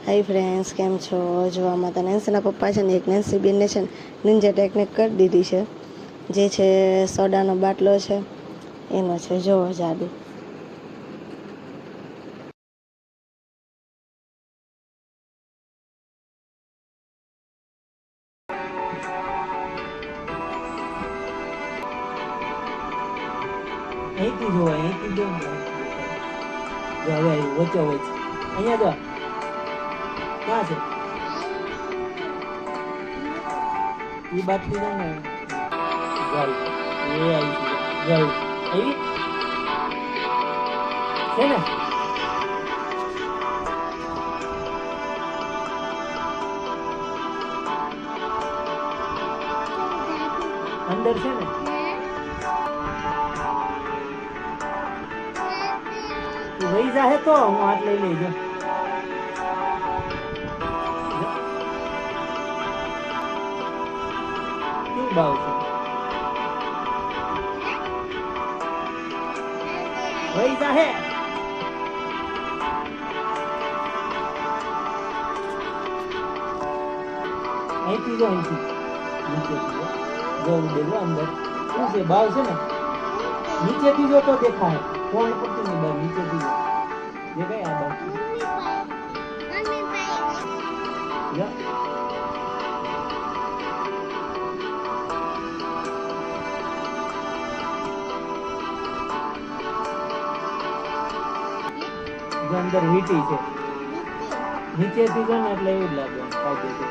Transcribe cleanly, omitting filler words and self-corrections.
Hi friends, કેમ છો? જોવામાં તો નેન્સીના પપ્પા છે ને એક નેન્સી બેનને છે ને નિંજા ટેકનિક કરી દીધી છે, જે છે સોડાનો બાટલો છે એનો છે. જોવો જાદુ. અહીંથી જો, અહીંથી જો, હવે આવ્યું વચ્ચે વચ્ચે. અહીંયા જો ક્યાં છે એ બાટલી છે ને જાય એ આવી જાય આવી છે ને અંદર છે ને તું વહી જાહે તો હું હાથ લઈ લેજો. કેવું ભાવ છે? વહી જાહે. અહીંથી જો, અહીંથી નીચેથી જો દેજો અંદર શું છે ભાવ છે ને નીચેથી જો તો દેખાય. કોણ પડતું નહીં બાર નીચેથી જો દેખાય આ બાજુ જો. અંદર વીટી છે નીચેથી જો ને એટલે એવું જ લાગે કાયદેસર.